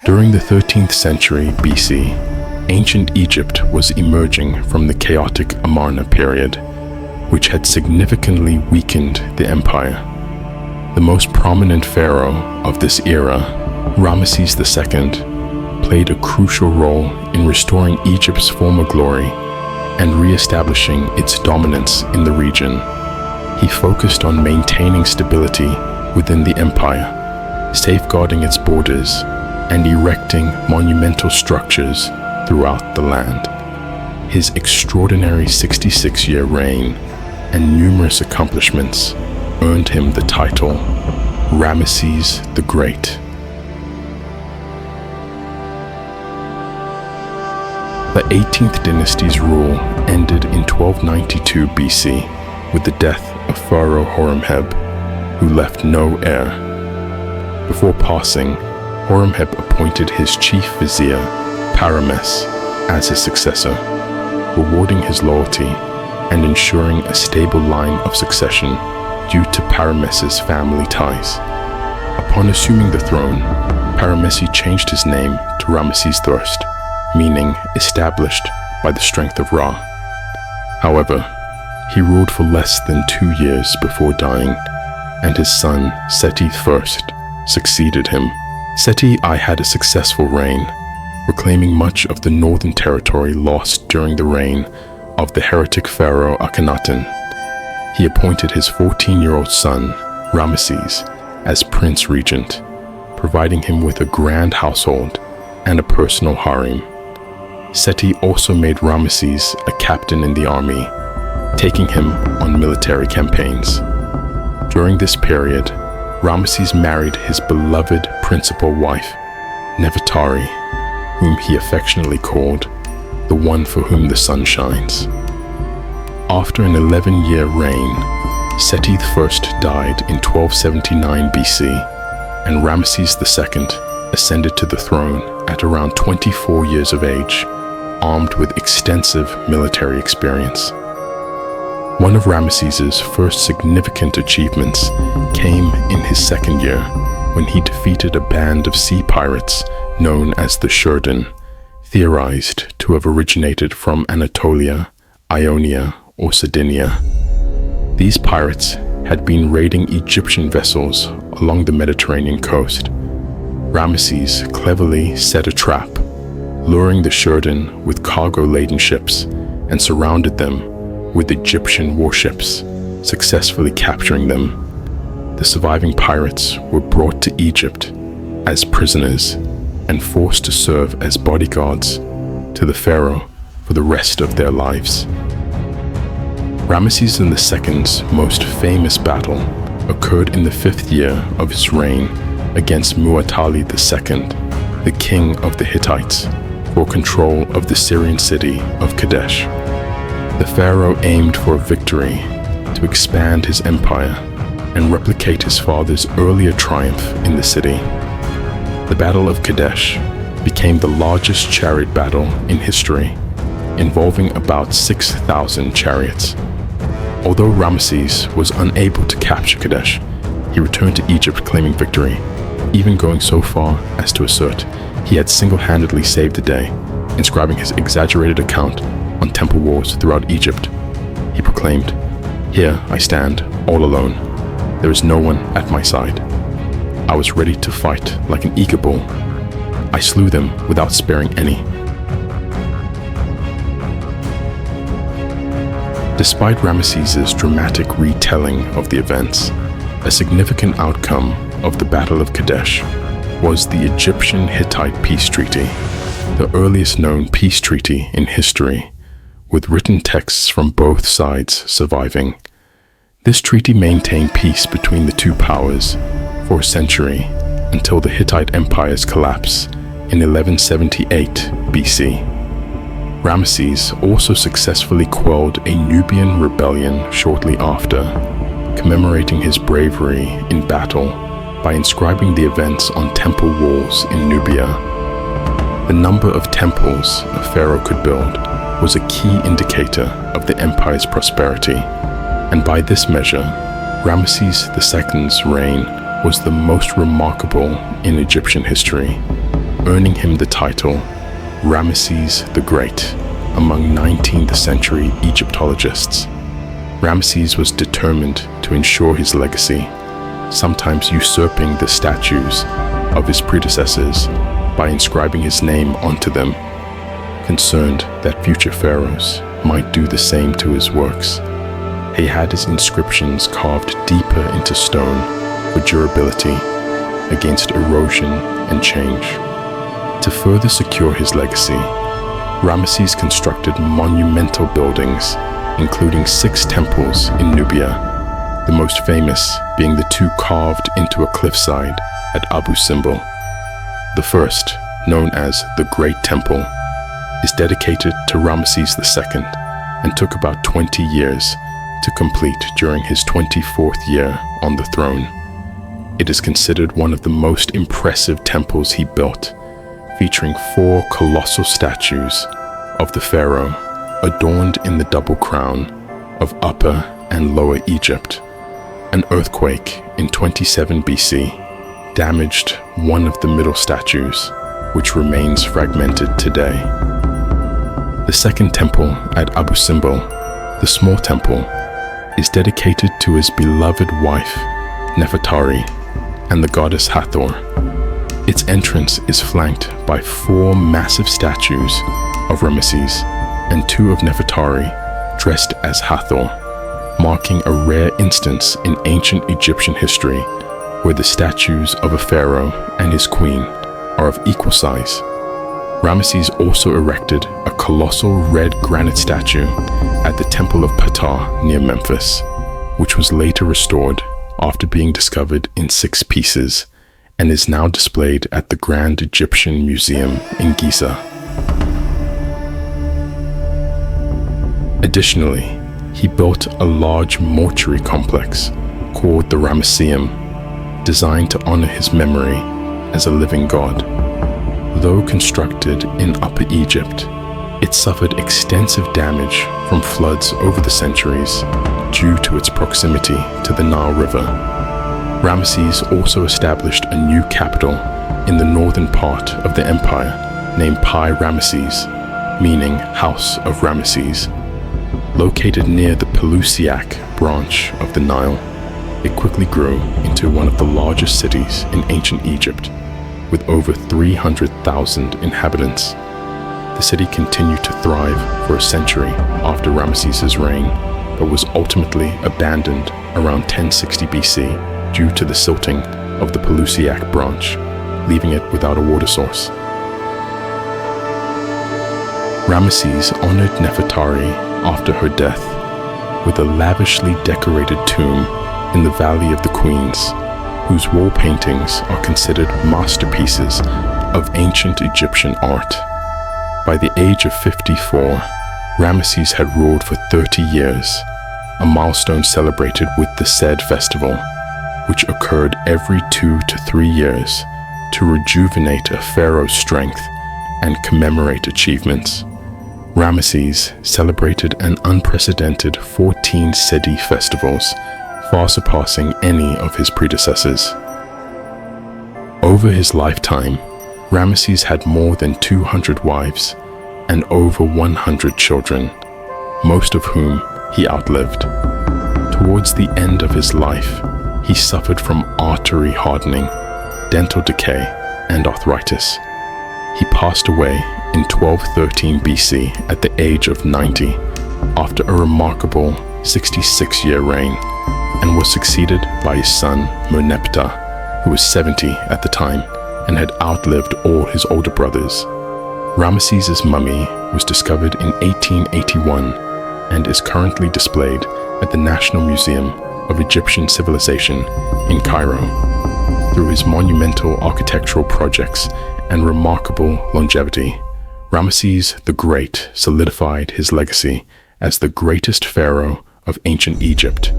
During the 13th century BC, ancient Egypt was emerging from the chaotic Amarna period, which had significantly weakened the empire. The most prominent pharaoh of this era, Ramesses II, played a crucial role in restoring Egypt's former glory and re-establishing its dominance in the region. He focused on maintaining stability within the empire, safeguarding its borders, and erecting monumental structures throughout the land. His extraordinary 66-year reign and numerous accomplishments earned him the title Ramesses the Great. The 18th dynasty's rule ended in 1292 BC with the death of Pharaoh Horemheb, who left no heir. Before passing, Horemheb appointed his chief vizier, Pi-Ramesses, as his successor, rewarding his loyalty and ensuring a stable line of succession due to Pi-Ramesses' family ties. Upon assuming the throne, Pi-Ramesses changed his name to Ramesses I, meaning established by the strength of Ra. However, he ruled for less than 2 years before dying, and his son Seti I succeeded him. Seti I had a successful reign, reclaiming much of the northern territory lost during the reign of the heretic pharaoh Akhenaten. He appointed his 14-year-old son, Ramesses, as prince regent, providing him with a grand household and a personal harem. Seti also made Ramesses a captain in the army, taking him on military campaigns. During this period, Ramesses married his beloved principal wife, Nefertari, whom he affectionately called the one for whom the sun shines. After an 11-year reign, Seti I died in 1279 BC, and Ramesses II ascended to the throne at around 24 years of age, armed with extensive military experience. One of Ramesses' first significant achievements came in his second year, when he defeated a band of sea pirates known as the Sherden, theorized to have originated from Anatolia, Ionia, or Sardinia. These pirates had been raiding Egyptian vessels along the Mediterranean coast. Ramesses cleverly set a trap, luring the Sherden with cargo-laden ships, and surrounded them with Egyptian warships, successfully capturing them. The surviving pirates were brought to Egypt as prisoners and forced to serve as bodyguards to the pharaoh for the rest of their lives. Ramesses II's most famous battle occurred in the 5th year of his reign against Mu'attali II, the king of the Hittites, for control of the Syrian city of Kadesh. The pharaoh aimed for a victory to expand his empire and replicate his father's earlier triumph in the city. The Battle of Kadesh became the largest chariot battle in history, involving about 6,000 chariots. Although Ramesses was unable to capture Kadesh, he returned to Egypt claiming victory, even going so far as to assert he had single-handedly saved the day, inscribing his exaggerated account on temple walls throughout Egypt. He proclaimed, "Here I stand, all alone. There is no one at my side. I was ready to fight like an eager bull. I slew them without sparing any." Despite Ramesses' dramatic retelling of the events, a significant outcome of the Battle of Kadesh was the Egyptian-Hittite peace treaty, the earliest known peace treaty in history, with written texts from both sides surviving. This treaty maintained peace between the two powers for a century until the Hittite Empire's collapse in 1178 BC. Ramesses also successfully quelled a Nubian rebellion shortly after, commemorating his bravery in battle by inscribing the events on temple walls in Nubia. The number of temples a pharaoh could build was a key indicator of the empire's prosperity, and by this measure, Ramesses II's reign was the most remarkable in Egyptian history, earning him the title Ramesses the Great among 19th century Egyptologists. Ramesses was determined to ensure his legacy, sometimes usurping the statues of his predecessors by inscribing his name onto them, concerned that future pharaohs might do the same to his works. He had his inscriptions carved deeper into stone for durability against erosion and change. To further secure his legacy, Ramesses constructed monumental buildings, including 6 temples in Nubia, the most famous being the 2 carved into a cliffside at Abu Simbel. The first, known as the Great Temple, is dedicated to Ramesses II and took about 20 years to complete during his 24th year on the throne. It is considered one of the most impressive temples he built, featuring 4 colossal statues of the pharaoh adorned in the double crown of Upper and Lower Egypt. An earthquake in 27 BC damaged one of the middle statues, which remains fragmented today. The second temple at Abu Simbel, the small temple, is dedicated to his beloved wife, Nefertari, and the goddess Hathor. Its entrance is flanked by 4 massive statues of Ramesses and 2 of Nefertari dressed as Hathor, marking a rare instance in ancient Egyptian history where the statues of a pharaoh and his queen are of equal size. Ramesses also erected a colossal red granite statue at the Temple of Ptah near Memphis, which was later restored after being discovered in 6 pieces and is now displayed at the Grand Egyptian Museum in Giza. Additionally, he built a large mortuary complex called the Ramesseum, designed to honor his memory as a living god. Though constructed in Upper Egypt, it suffered extensive damage from floods over the centuries due to its proximity to the Nile River. Ramesses also established a new capital in the northern part of the empire named Pi-Ramesses, meaning House of Ramesses. Located near the Pelusiac branch of the Nile, it quickly grew into one of the largest cities in ancient Egypt, with over 300,000 inhabitants. The city continued to thrive for a century after Ramesses' reign, but was ultimately abandoned around 1060 BC due to the silting of the Pelusiac branch, leaving it without a water source. Ramesses honored Nefertari after her death with a lavishly decorated tomb in the Valley of the Queens, whose wall paintings are considered masterpieces of ancient Egyptian art. By the age of 54, Ramesses had ruled for 30 years, a milestone celebrated with the said festival, which occurred every 2 to 3 years to rejuvenate a pharaoh's strength and commemorate achievements. Ramesses celebrated an unprecedented 14 Sedi festivals, far surpassing any of his predecessors. Over his lifetime, Ramesses had more than 200 wives and over 100 children, most of whom he outlived. Towards the end of his life, he suffered from artery hardening, dental decay, and arthritis. He passed away in 1213 BC at the age of 90 after a remarkable 66-year reign, and was succeeded by his son Merneptah, who was 70 at the time and had outlived all his older brothers. Ramesses' mummy was discovered in 1881 and is currently displayed at the National Museum of Egyptian Civilization in Cairo. Through his monumental architectural projects and remarkable longevity, Ramesses the Great solidified his legacy as the greatest pharaoh of ancient Egypt